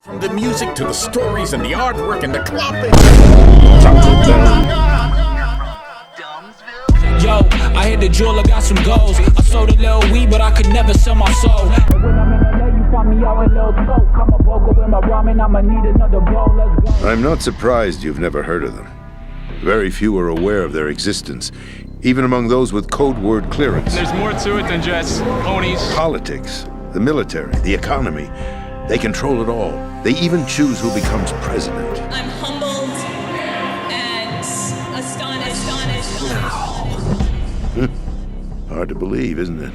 From the music to the stories and the artwork and the clothing. Yo, I hit the jeweler, got some goals. I sold a little weed, but I could never sell my soul. When I'm in LA, you find me out in Lil Toke. Come a bogo with my ramen, I'ma need another bowl. Let's go. I'm not surprised you've never heard of them. Very few are aware of their existence, even among those with code word clearance. There's more to it than just ponies. Politics, the military, the economy. They control it all. They even choose who becomes president. I'm humbled and astonished. Hard to believe, isn't it?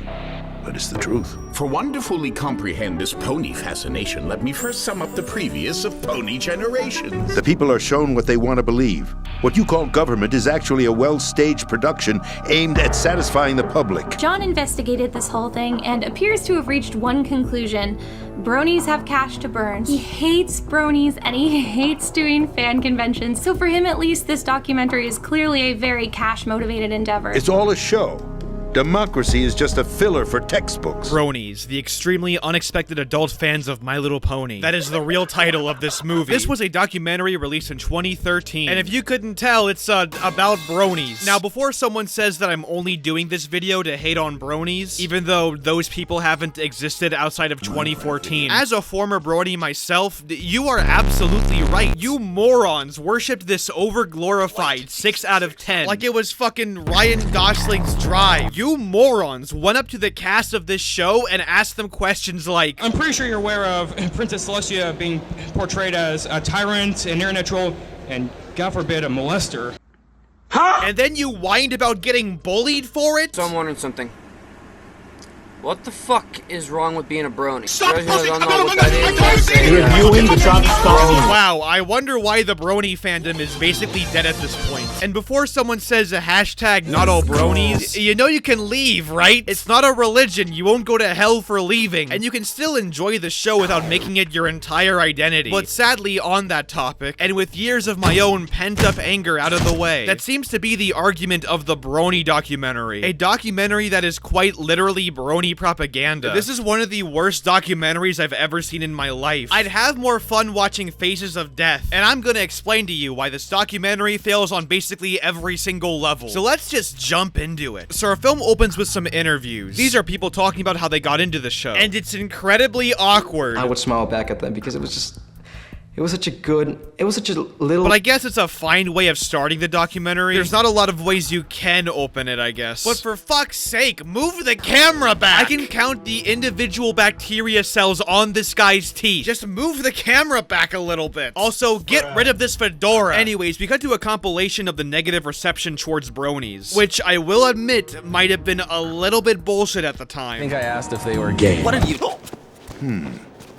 But it's the truth. For one to fully comprehend this pony fascination, let me first sum up the previous of pony generations. The people are shown what they want to believe. What you call government is actually a well-staged production aimed at satisfying the public. John investigated this whole thing and appears to have reached one conclusion. Bronies have cash to burn. He hates bronies and he hates doing fan conventions. So for him at least, this documentary is clearly a very cash-motivated endeavor. It's all a show. Democracy is just a filler for textbooks. Bronies, the extremely unexpected adult fans of My Little Pony. That is the real title of this movie. This was a documentary released in 2013. And if you couldn't tell, it's about bronies. Now, before someone says that I'm only doing this video to hate on bronies, even though those people haven't existed outside of 2014, as a former brony myself, you are absolutely right. You morons worshipped this over-glorified 6 out of 10 like it was fucking Ryan Gosling's Drive. You morons went up to the cast of this show and asked them questions like, I'm pretty sure you're aware of Princess Celestia being portrayed as a tyrant, an internet troll, and God forbid, a molester. and then you whined about getting bullied for it? So I'm wondering something. What the fuck is wrong with being a brony? Stop You guys pushing! don't I'm know not what looking that at is. my phone! Reviewing the top stars. Wow, I wonder why the brony fandom is basically dead at this point. And before someone says a hashtag not all bronies, you know you can leave, right? It's not a religion, you won't go to hell for leaving. And you can still enjoy the show without making it your entire identity. But sadly, on that topic, and with years of my own pent-up anger out of the way, that seems to be the argument of the Brony documentary. A documentary that is quite literally brony propaganda. This is one of the worst documentaries I've ever seen in my life. I'd have more fun watching Faces of Death, and I'm gonna explain to you why this documentary fails on basically every single level. So let's just jump into it. So our film opens with some interviews. These are people talking about how they got into the show, and it's incredibly awkward. I would smile back at them because it was such a little... But I guess it's a fine way of starting the documentary. There's not a lot of ways you can open it, I guess. But for fuck's sake, move the camera back! I can count the individual bacteria cells on this guy's teeth. Just move the camera back a little bit. Also, get rid of this fedora. Anyways, we cut to a compilation of the negative reception towards bronies, which I will admit might have been a little bit bullshit at the time. I think I asked if they were gay. What have you...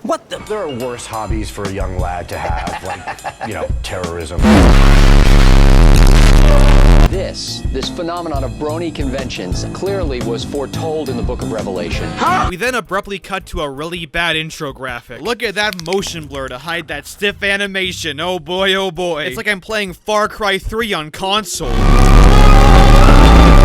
What the? There are worse hobbies for a young lad to have, like, you know, terrorism. This phenomenon of brony conventions clearly was foretold in the Book of Revelation. We then abruptly cut to a really bad intro graphic. Look at that motion blur to hide that stiff animation. Oh boy, oh boy. It's like I'm playing Far Cry 3 on console.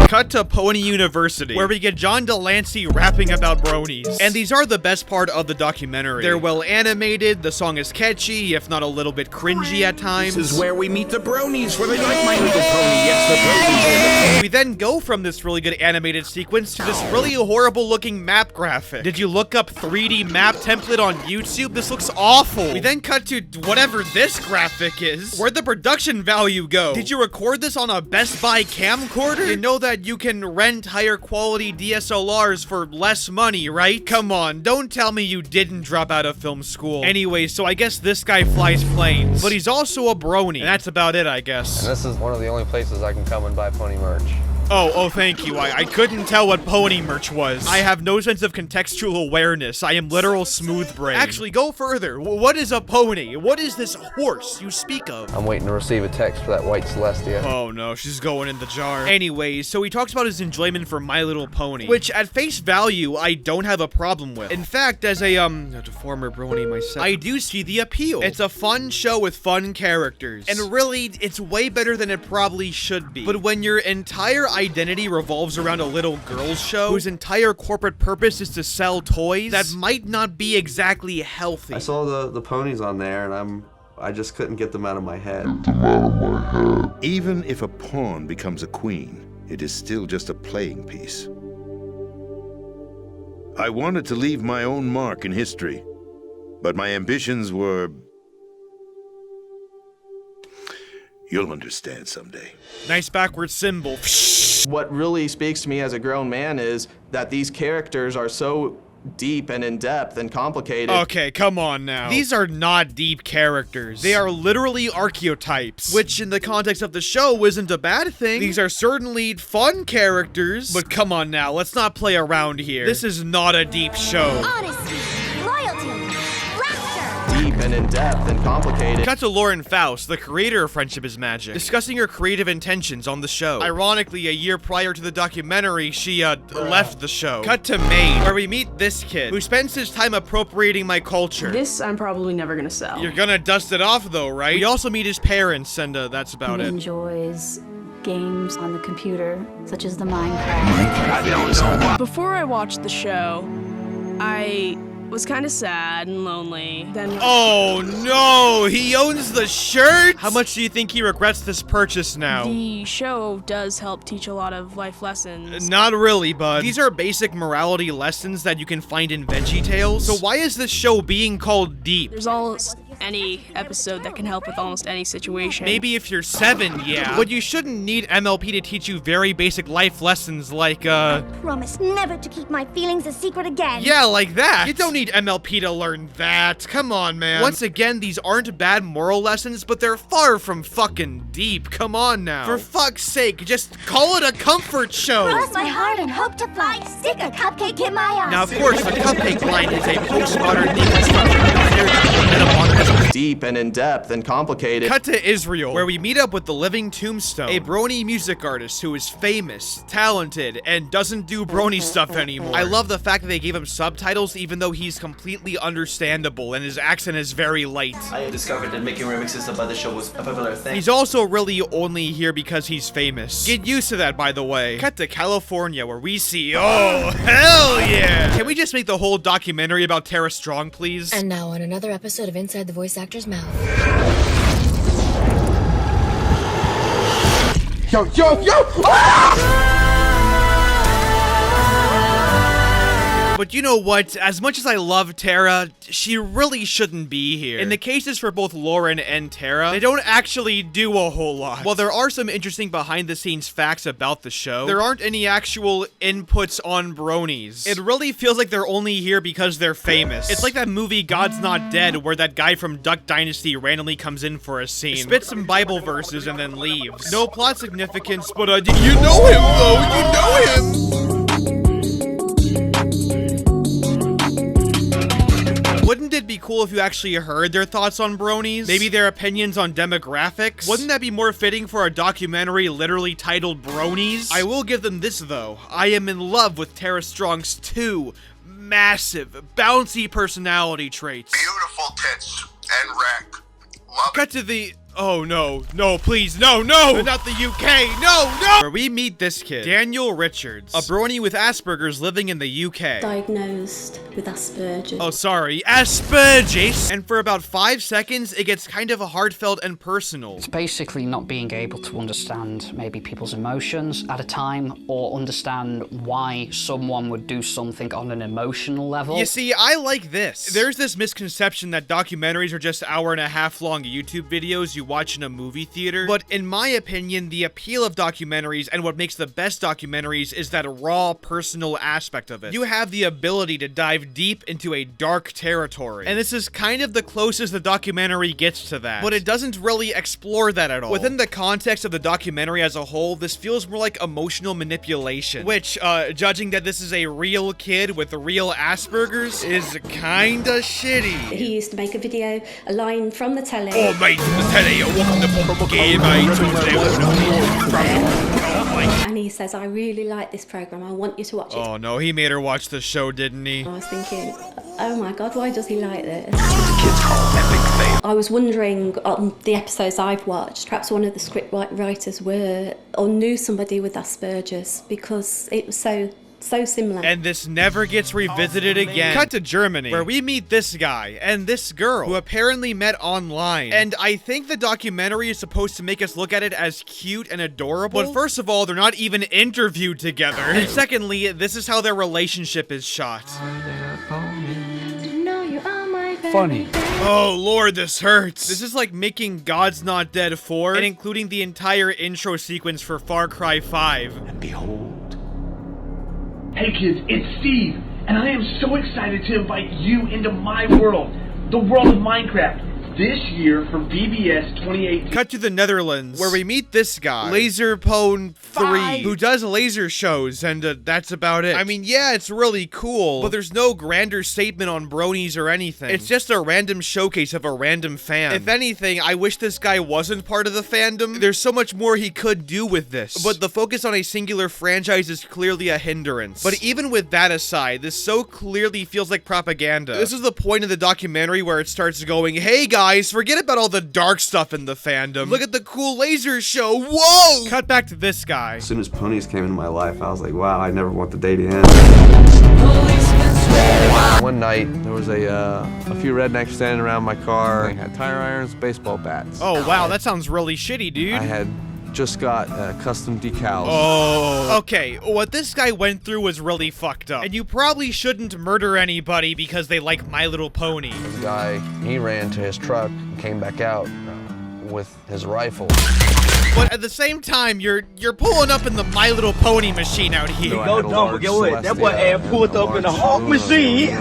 Cut to Pony University, where we get John Delancey rapping about bronies. And these are the best part of the documentary. They're well animated, the song is catchy, if not a little bit cringy at times. This is where we meet the bronies, where they like My Little Pony. Yes, the bronies. We then go from this really good animated sequence to this really horrible looking map graphic. Did you look up 3D map template on YouTube? This looks awful. We then cut to whatever this graphic is. Where'd the production value go? Did you record this on a Best Buy camcorder? You know that you can rent higher quality DSLRs for less money, right? Come on, don't tell me you didn't drop out of film school. Anyway, so I guess this guy flies planes, but he's also a brony, and that's about it, I guess. And this is one of the only places I can come and buy pony merch. Oh, thank you. I couldn't tell what pony merch was. I have no sense of contextual awareness. I am literal smooth brain. Actually, go further. What is a pony? What is this horse you speak of? I'm waiting to receive a text for that white Celestia. Oh no, she's going in the jar. Anyways, so he talks about his enjoyment for My Little Pony, which at face value, I don't have a problem with. In fact, as a former brony myself, I do see the appeal. It's a fun show with fun characters. And really, it's way better than it probably should be. But when your entire identity revolves around a little girl's show whose entire corporate purpose is to sell toys that might not be exactly healthy. I saw the ponies on there, and I just couldn't get them out of my head. Even if a pawn becomes a queen, it is still just a playing piece. I wanted to leave my own mark in history, but my ambitions were... You'll understand someday. Nice backward symbol. What really speaks to me as a grown man is that these characters are so deep and in-depth and complicated. Okay, come on now. These are not deep characters. They are literally archetypes, which in the context of the show isn't a bad thing. These are certainly fun characters, but come on now, let's not play around here. This is not a deep show. Honesty, loyalty, laughter. Deep and in-depth and complicated. Cut to Lauren Faust, the creator of Friendship is Magic, discussing her creative intentions on the show. Ironically, a year prior to the documentary, she, left the show. Cut to Maine, where we meet this kid, who spends his time appropriating my culture. This I'm probably never gonna sell. You're gonna dust it off though, right? We also meet his parents, and that's about He it. enjoys games on the computer, such as the Minecraft. Before I watched the show, I was kind of sad and lonely. Then Oh no, he owns the shirt? How much do you think he regrets this purchase now? the show does help teach a lot of life lessons. Not really, bud. These are basic morality lessons that you can find in VeggieTales. So why is this show being called deep? There's almost any episode that can help with almost any situation. Maybe if you're 7, yeah. But you shouldn't need MLP to teach you very basic life lessons like, Promise never to keep my feelings a secret again. yeah, like that. You don't need MLP to learn that. Come on, man. Once again, these aren't bad moral lessons, but they're far from fucking deep. Come on now. For fuck's sake, just call it a comfort show. Cross my heart and hope to fly. Stick a cupcake in my eye. Now, of course, the cupcake line is a postmodern deconstruction. Deep and in-depth and complicated. Cut to Israel, where we meet up with the Living Tombstone, a Brony music artist who is famous, talented, and doesn't do Brony stuff anymore. I love the fact that they gave him subtitles even though he's completely understandable and his accent is very light. I discovered that making remixes about the show was a popular thing. He's also really only here because he's famous. Get used to that, by the way. Cut to California, where we see, oh, hell yeah! Can we just make the whole documentary about Tara Strong, please? And now on another episode of Inside the Voice Actor's Mouth. Yo, yo, yo! Ah! But you know what? As much as I love Tara, she really shouldn't be here. In the cases for both Lauren and Tara, they don't actually do a whole lot. While there are some interesting behind-the-scenes facts about the show, there aren't any actual inputs on bronies. It really feels like they're only here because they're famous. It's like that movie God's Not Dead, where that guy from Duck Dynasty randomly comes in for a scene, spits some Bible verses, and then leaves. No plot significance, but you know him though, you know him! Wouldn't it be cool if you actually heard their thoughts on bronies? Maybe their opinions on demographics? Wouldn't that be more fitting for a documentary literally titled Bronies? I will give them this though. I am in love with Tara Strong's 2 massive, bouncy personality traits. Beautiful tits and wreck. Love Cut to the... Oh no, no, please, no, no! Not the UK, no, no! Where we meet this kid, Daniel Richards, a brony with Asperger's living in the UK. Diagnosed with Asperger's. Oh, sorry, Asperger's! And for about 5 seconds, it gets kind of heartfelt and personal. It's basically not being able to understand maybe people's emotions at a time, or understand why someone would do something on an emotional level. You see, I like this. There's this misconception that documentaries are just hour-and-a-half long YouTube videos you watch in a movie theater, but in my opinion, the appeal of documentaries and what makes the best documentaries is that raw, personal aspect of it. You have the ability to dive deep into a dark territory, and this is kind of the closest the documentary gets to that, but it doesn't really explore that at all. Within the context of the documentary as a whole, this feels more like emotional manipulation, which, judging that this is a real kid with real Asperger's, is kinda shitty. He used to make a video, a line from the telly. Oh, mate, from the telly. Welcome to game, and he says, I really like this program, I want you to watch it. Oh no, he made her watch the show, didn't he? I was thinking, oh my god, why does he like this? I was wondering on the episodes I've watched, perhaps one of the script writers were or knew somebody with Asperger's, because it was so similar. And this never gets revisited again. Cut to Germany, where we meet this guy and this girl who apparently met online. And I think the documentary is supposed to make us look at it as cute and adorable. But first of all, they're not even interviewed together. And secondly, this is how their relationship is shot. Funny. Oh lord, this hurts. This is like making God's Not Dead 4 and including the entire intro sequence for Far Cry 5. And behold. Hey kids, it's Steve, and I am so excited to invite you into my world, the world of Minecraft, this year for BBS 2018. Cut to the Netherlands, where we meet this guy, Laserpone3, who does laser shows, and that's about it. I mean, yeah, it's really cool, but there's no grander statement on bronies or anything. It's just a random showcase of a random fan. If anything, I wish this guy wasn't part of the fandom. There's so much more he could do with this, but the focus on a singular franchise is clearly a hindrance. But even with that aside, this so clearly feels like propaganda. This is the point of the documentary where it starts going, hey guys, forget about all the dark stuff in the fandom. Look at the cool laser show. Whoa! Cut back to this guy. As soon as ponies came into my life, I was like, wow, I never want the day to end. One night, there was a few rednecks standing around my car. They had tire irons, baseball bats. Oh, wow, that sounds really shitty, dude. I had just got custom decals. Oh. Okay, what this guy went through was really fucked up. And you probably shouldn't murder anybody because they like My Little Pony. The guy, he ran to his truck and came back out with his rifle. But at the same time, you're pulling up in the My Little Pony machine out here. Don't get what? That boy ass pulled up in the Hawk machine.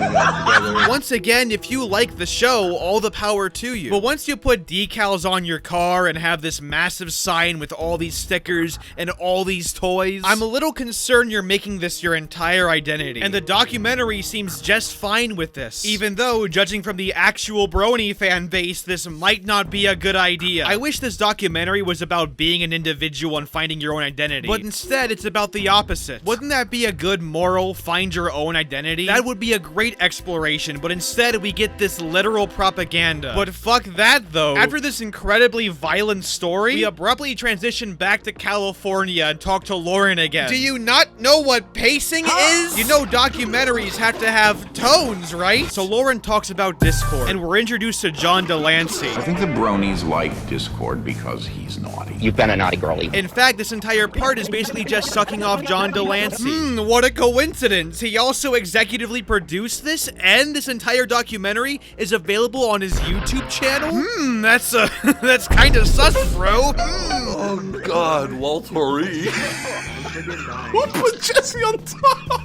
Once again, if you like the show, all the power to you. But once you put decals on your car and have this massive sign with all these stickers and all these toys, I'm a little concerned you're making this your entire identity. And the documentary seems just fine with this. Even though, judging from the actual Brony fan base, this might not be a good idea. I wish this documentary was about being an individual and finding your own identity. But instead, it's about the opposite. Wouldn't that be a good moral, find your own identity? That would be a great exploration, but instead we get this literal propaganda. But fuck that though. After this incredibly violent story, we abruptly transition back to California and talk to Lauren again. Do you not know what pacing is? You know documentaries have to have tones, right? So Lauren talks about Discord, and we're introduced to John Delancey. I think the bronies like Discord because he's naughty. You've been a naughty girlie. In fact, this entire part is basically just sucking off John Delancey. What a coincidence. He also executively produced this, and this entire documentary is available on his YouTube channel? That's kind of sus, bro. Oh God, Walter E. Who put Jesse on top?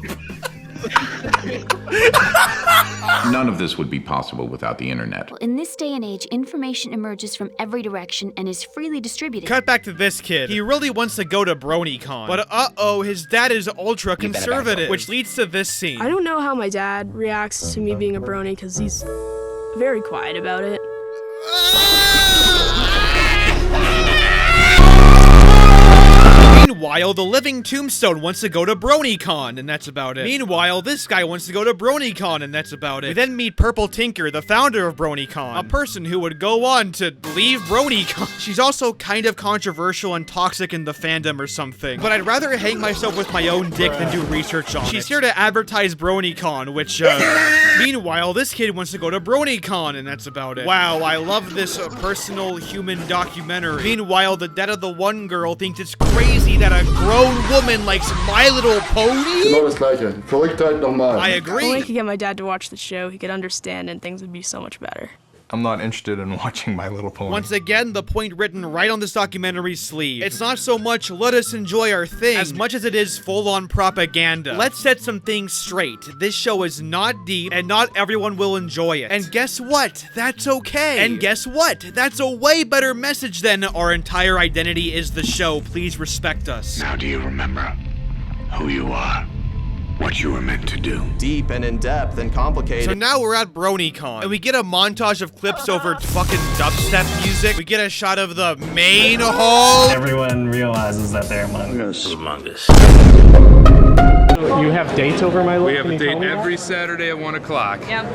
None of this would be possible without the internet. In this day and age, information emerges from every direction and is freely distributed. Cut back to this kid. He really wants to go to BronyCon, but uh-oh, his dad is ultra conservative, which leads to this scene. I don't know how my dad reacts to me being a brony because he's very quiet about it. Meanwhile, the living tombstone wants to go to BronyCon, and that's about it. Meanwhile, this guy wants to go to BronyCon, and that's about it. We then meet Purple Tinker, the founder of BronyCon, a person who would go on to leave BronyCon. She's also kind of controversial and toxic in the fandom or something, but I'd rather hang myself with my own dick than do research on it. She's here to advertise BronyCon, which, meanwhile, this kid wants to go to BronyCon, and that's about it. Wow, I love this personal human documentary. Meanwhile, the dad of the one girl thinks it's crazy that a grown woman likes My Little Pony? Genau das Gleiche. Verrücktheit nochmal. I agree. If only I could get my dad to watch the show, he could understand and things would be so much better. I'm not interested in watching My Little Pony. Once again, the point written right on this documentary's sleeve. It's not so much let us enjoy our thing as much as it is full-on propaganda. Let's set some things straight. This show is not deep and not everyone will enjoy it. And guess what? That's okay. And guess what? That's a way better message than our entire identity is the show. Please respect us. Now do you remember who you are? What you were meant to do. Deep and in-depth and complicated. So now we're at BronyCon, and we get a montage of clips over fucking dubstep music. We get a shot of the main hall. Everyone realizes that they're among us. Among us. You have dates over my look? We have a date every Saturday at 1 o'clock. Yep.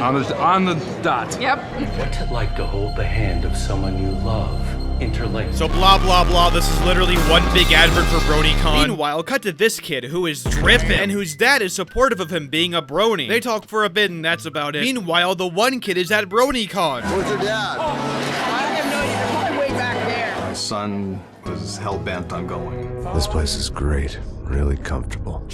On the dot. Yep. What's it like to hold the hand of someone you love? Interlinked. So blah blah blah, this is literally one big advert for BronyCon. Meanwhile, cut to this kid who is dripping and whose dad is supportive of him being a brony. They talk for a bit and that's about it. Meanwhile, the one kid is at BronyCon. Where's your dad? I have no idea. They're probably way back there. My son was hell-bent on going. This place is great, really comfortable.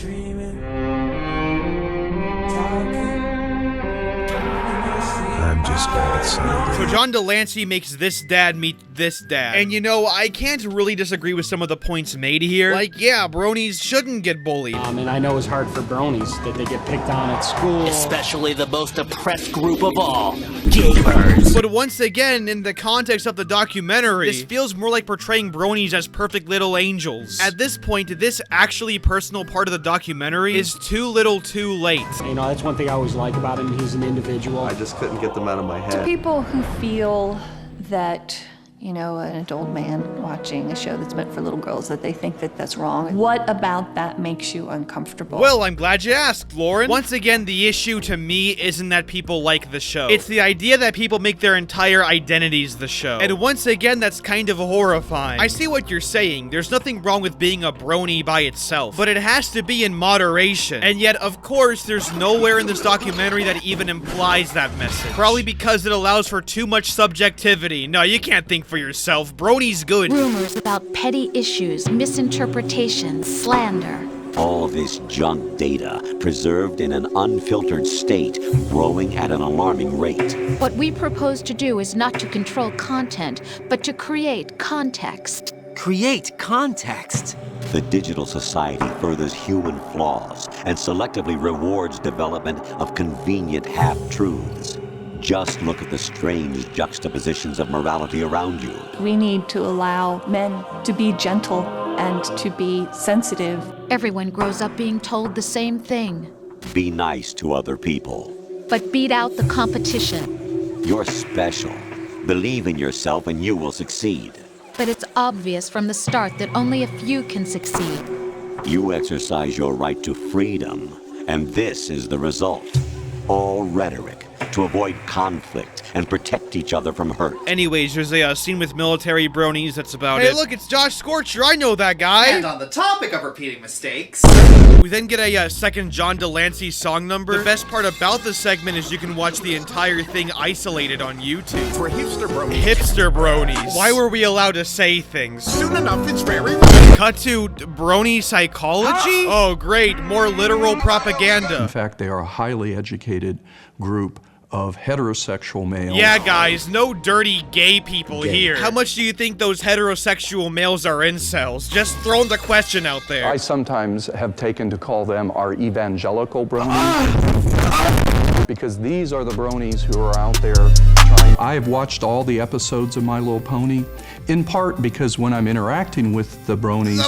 I'm just gonna get settled So in. John Delancey makes this dad meet this dad. And you know, I can't really disagree with some of the points made here. Like, yeah, bronies shouldn't get bullied. And I know it's hard for bronies that they get picked on at school. Especially the most oppressed group of all, gamers. But once again, in the context of the documentary, this feels more like portraying bronies as perfect little angels. At this point, this actually personal part of the documentary is too little too late. You know, that's one thing I always like about him. He's an individual. I just couldn't get them out of my To head. people who feel that, you know, an adult man watching a show that's meant for little girls, that they think that that's wrong, what about that makes you uncomfortable? Well, I'm glad you asked, Lauren. Once again, the issue to me isn't that people like the show. It's the idea that people make their entire identities the show. And once again, that's kind of horrifying. I see what you're saying. There's nothing wrong with being a brony by itself, but it has to be in moderation. And yet, of course, there's nowhere in this documentary that even implies that message. Probably because it allows for too much subjectivity. No, you can't think for yourself. Brony's good. Rumors about petty issues, misinterpretations, slander. All this junk data, preserved in an unfiltered state, growing at an alarming rate. What we propose to do is not to control content, but to create context. Create context? The digital society furthers human flaws and selectively rewards development of convenient half-truths. Just look at the strange juxtapositions of morality around you. We need to allow men to be gentle and to be sensitive. Everyone grows up being told the same thing. Be nice to other people. But beat out the competition. You're special. Believe in yourself and you will succeed. But it's obvious from the start that only a few can succeed. You exercise your right to freedom, and this is the result. All rhetoric to avoid conflict and protect each other from hurt. Anyways, there's a scene with military bronies, that's about it. Hey look, it's Josh Scorcher, I know that guy! And on the topic of repeating mistakes... We then get a second John Delancey song number. The best part about this segment is you can watch the entire thing isolated on YouTube. For hipster bronies. Hipster bronies. Why were we allowed to say things? Soon enough, it's very... Cut to brony psychology? Oh great, more literal propaganda. In fact, they are a highly educated group of heterosexual males. Yeah, guys, no dirty gay people here. How much do you think those heterosexual males are incels? Just throwing the question out there. I sometimes have taken to call them our evangelical bronies. Because these are the bronies who are out there trying. I have watched all the episodes of My Little Pony, in part because when I'm interacting with the bronies,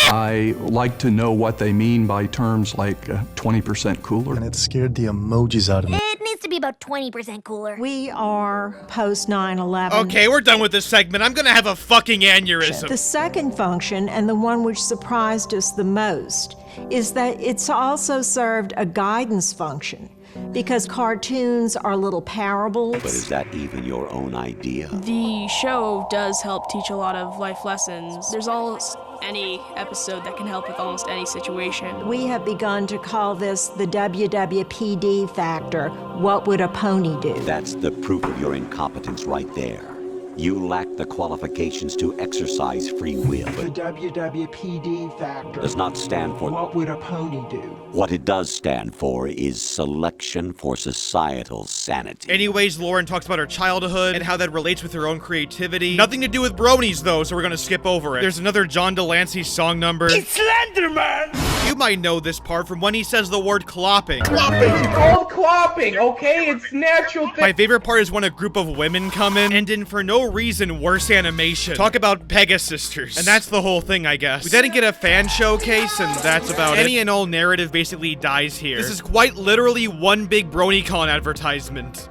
I like to know what they mean by terms like 20% cooler. And it scared the emojis out of me. It needs to be about 20% cooler. We are post 9/11. Okay, we're done with this segment. I'm gonna have a fucking aneurysm. The second function, and the one which surprised us the most, is that it's also served a guidance function. Because cartoons are little parables. But is that even your own idea? The show does help teach a lot of life lessons. There's almost any episode that can help with almost any situation. We have begun to call this the WWPD factor. What would a pony do? That's the proof of your incompetence right there. You lack the qualifications to exercise free will. The WWPD factor does not stand for what would a pony do. What it does stand for is selection for societal sanity. Anyways, Lauren talks about her childhood and how that relates with her own creativity. Nothing to do with bronies though, so we're gonna skip over it. There's another John Delancey song number. It's Slenderman! You might know this part from when he says the word clopping. It's called clopping, okay? It's natural thing. My favorite part is when a group of women come in, and in for no reason worse animation. Talk about Pegasisters. And that's the whole thing, I guess. We then get a fan showcase, and that's about it. Any and all narrative basically dies here. This is quite literally one big BronyCon advertisement.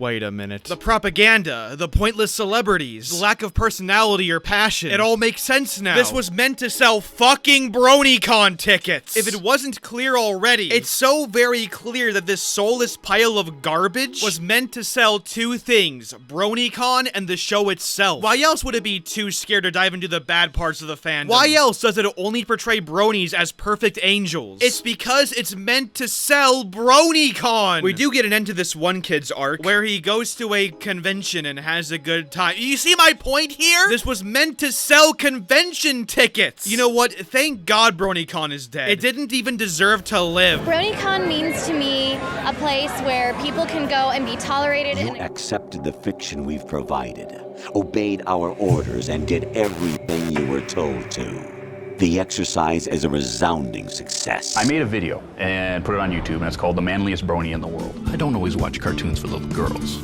Wait a minute. The propaganda, the pointless celebrities, the lack of personality or passion. It all makes sense now. This was meant to sell fucking BronyCon tickets. If it wasn't clear already, it's so very clear that this soulless pile of garbage was meant to sell two things, BronyCon and the show itself. Why else would it be too scared to dive into the bad parts of the fandom? Why else does it only portray bronies as perfect angels? It's because it's meant to sell BronyCon. We do get an end to this one kid's arc where he goes to a convention and has a good time. You see my point here? This was meant to sell convention tickets. You know what? Thank God BronyCon is dead. It didn't even deserve to live. BronyCon means to me a place where people can go and be tolerated. You accepted the fiction we've provided, obeyed our orders, and did everything you were told to. The exercise is a resounding success. I made a video and put it on YouTube, and it's called The Manliest Brony in the World. I don't always watch cartoons for little girls,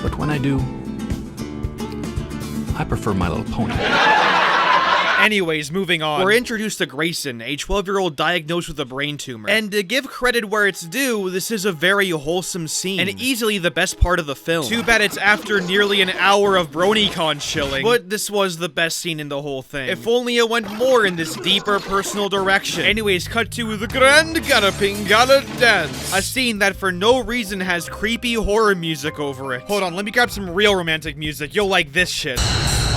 but when I do, I prefer My Little Pony. Anyways, moving on. We're introduced to Grayson, a 12-year-old diagnosed with a brain tumor. And to give credit where it's due, this is a very wholesome scene, and easily the best part of the film. Too bad it's after nearly an hour of BronyCon chilling, but this was the best scene in the whole thing. If only it went more in this deeper personal direction. Anyways, cut to the Grand Galloping Gala Dance. A scene that for no reason has creepy horror music over it. Hold on, let me grab some real romantic music. You'll like this shit.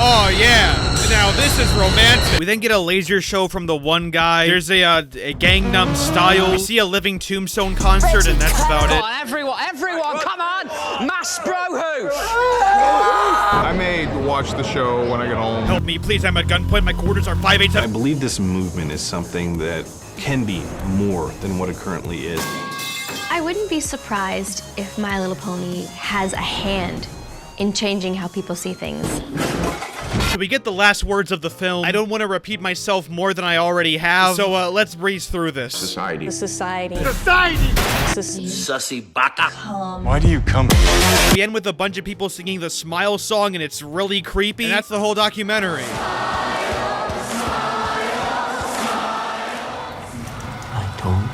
Oh yeah, now this is romantic. We then get a laser show from the one guy. There's a Gangnam Style. We see a Living Tombstone concert, and that's about it. Everyone, come on! Mass bro-hoo! I may watch the show when I get home. Help me, please, I'm at gunpoint. My quarters are 5'8". I believe this movement is something that can be more than what it currently is. I wouldn't be surprised if My Little Pony has a hand in changing how people see things. So we get the last words of the film. I don't want to repeat myself more than I already have, so let's breeze through this. Society. The society. Sussy baka. Why do you come? We end with a bunch of people singing the Smile song, and it's really creepy. And that's the whole documentary. I told you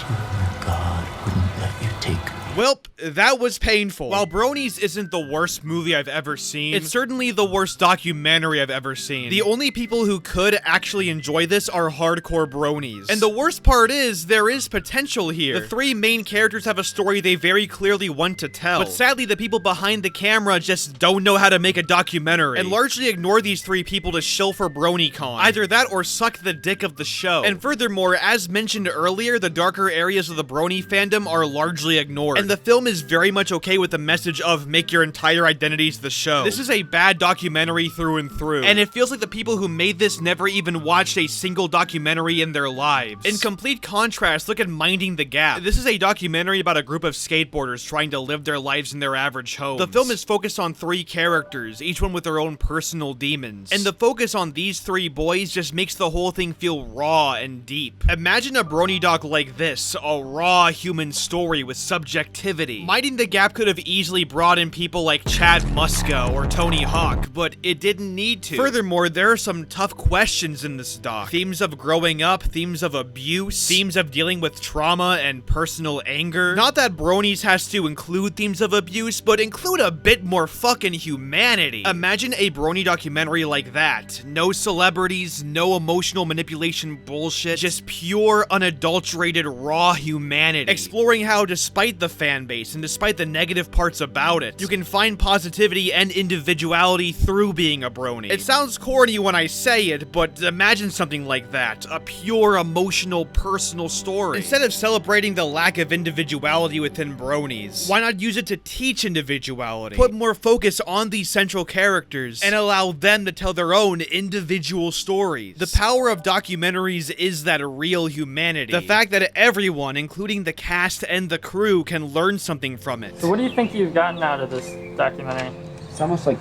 God wouldn't let you take me. Welp, that was painful. While Bronies isn't the worst movie I've ever seen, it's certainly the worst documentary I've ever seen. The only people who could actually enjoy this are hardcore bronies. And the worst part is, there is potential here. The three main characters have a story they very clearly want to tell. But sadly, the people behind the camera just don't know how to make a documentary, and largely ignore these three people to shill for BronyCon. Either that or suck the dick of the show. And furthermore, as mentioned earlier, the darker areas of the Brony fandom are largely ignored. And the film is very much okay with the message of make your entire identities the show. This is a bad documentary through and through. And it feels like the people who made this never even watched a single documentary in their lives. In complete contrast, look at Minding the Gap. This is a documentary about a group of skateboarders trying to live their lives in their average homes. The film is focused on three characters, each one with their own personal demons. And the focus on these three boys just makes the whole thing feel raw and deep. Imagine a Brony doc like this, a raw human story with subjectivity. Minding the Gap could have easily brought in people like Chad Muska or Tony Hawk, but it didn't need to. Furthermore, there are some tough questions in this doc. Themes of growing up, themes of abuse, themes of dealing with trauma and personal anger. Not that Bronies has to include themes of abuse, but include a bit more fucking humanity. Imagine a Brony documentary like that. No celebrities, no emotional manipulation bullshit, just pure, unadulterated, raw humanity. Exploring how, despite the fan base and despite the negative parts about it, you can find positivity and individuality through being a Brony. It sounds corny when I say it, but imagine something like that. A pure, emotional, personal story. Instead of celebrating the lack of individuality within Bronies, why not use it to teach individuality? Put more focus on these central characters and allow them to tell their own individual stories. The power of documentaries is that real humanity. The fact that everyone, including the cast and the crew, can learn something from it. So what do you think you've gotten out of this documentary? It's almost like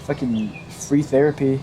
fucking free therapy.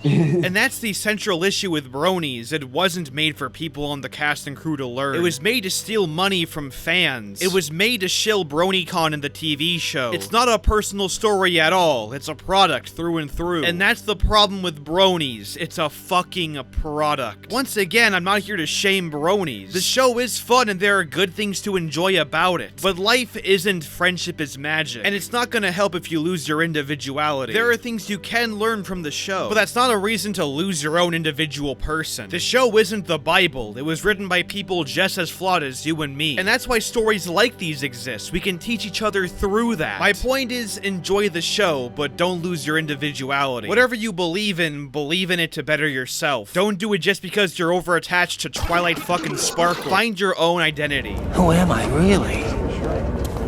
And that's the central issue with Bronies. It wasn't made for people on the cast and crew to learn. It was made to steal money from fans. It was made to shill BronyCon in the TV show. It's not a personal story at all. It's a product through and through. And that's the problem with Bronies. It's a fucking product. Once again, I'm not here to shame Bronies. The show is fun and there are good things to enjoy about it. But life isn't friendship is magic. And it's not gonna help if you lose your individuality. There are things you can learn from the show, but that's not a reason to lose your own individual person. The show isn't the Bible. It was written by people just as flawed as you and me. And that's why stories like these exist. We can teach each other through that. My point is, enjoy the show, but don't lose your individuality. Whatever you believe in it to better yourself. Don't do it just because you're over-attached to Twilight fucking Sparkle. Find your own identity. Who am I really?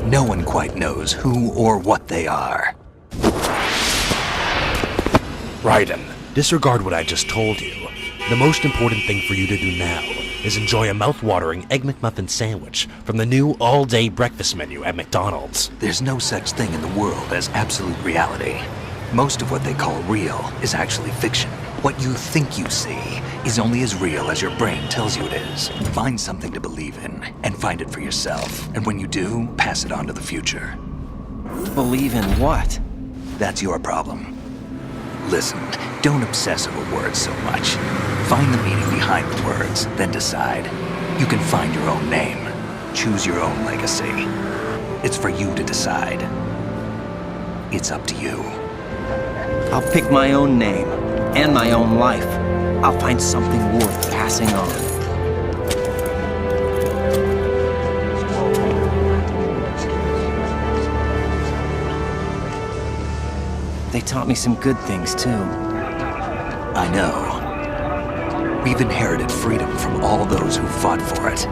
No one quite knows who or what they are. Raiden, disregard what I just told you. The most important thing for you to do now is enjoy a mouth-watering Egg McMuffin sandwich from the new all-day breakfast menu at McDonald's. There's no such thing in the world as absolute reality. Most of what they call real is actually fiction. What you think you see is only as real as your brain tells you it is. Find something to believe in and find it for yourself. And when you do, pass it on to the future. Believe in what? That's your problem. Listen, don't obsess over words so much. Find the meaning behind the words, then decide. You can find your own name. Choose your own legacy. It's for you to decide. It's up to you. I'll pick my own name and my own life. I'll find something worth passing on. They taught me some good things, too. I know. We've inherited freedom from all those who fought for it.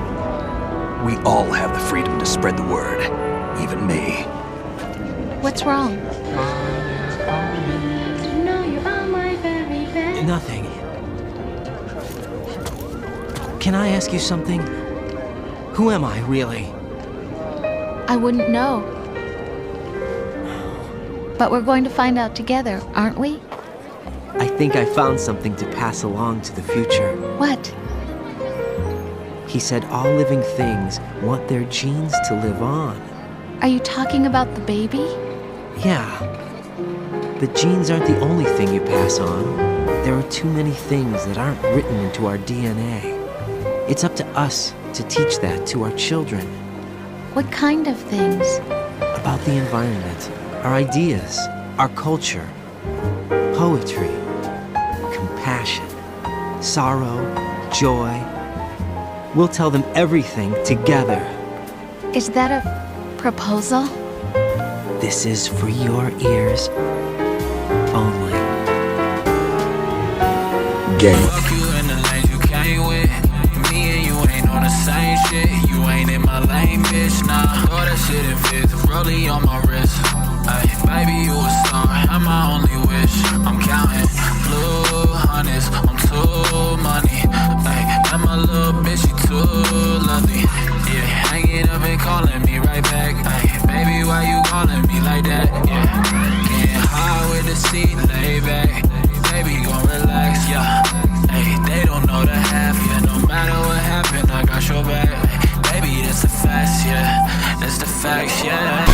We all have the freedom to spread the word, even me. What's wrong? Nothing. Can I ask you something? Who am I, really? I wouldn't know. But we're going to find out together, aren't we? I think I found something to pass along to the future. What? He said all living things want their genes to live on. Are you talking about the baby? Yeah. The genes aren't the only thing you pass on. There are too many things that aren't written into our DNA. It's up to us to teach that to our children. What kind of things? About the environment, our ideas, our culture, poetry, compassion, sorrow, joy. We'll tell them everything together. Is that a proposal? This is for your ears only. Game. Fuck you in the lanes you came with. Me and you ain't on the same shit. You ain't in my lane, bitch. Nah, throw that shit in fifth. Rollie on my wrist. Ay, baby, you a star. I'm my only wish. I'm counting blue hundreds. I'm too money. Ay, and my little bitch, she too lovely. Yeah, hanging up and calling me right back. Ay, baby, why you calling me like that? Yeah, getting high with the seat laid back. Baby, gon' relax, yeah. Hey, they don't know the half, yeah. No matter what happened, I got your back. Baby, that's the facts, yeah. That's the facts, yeah.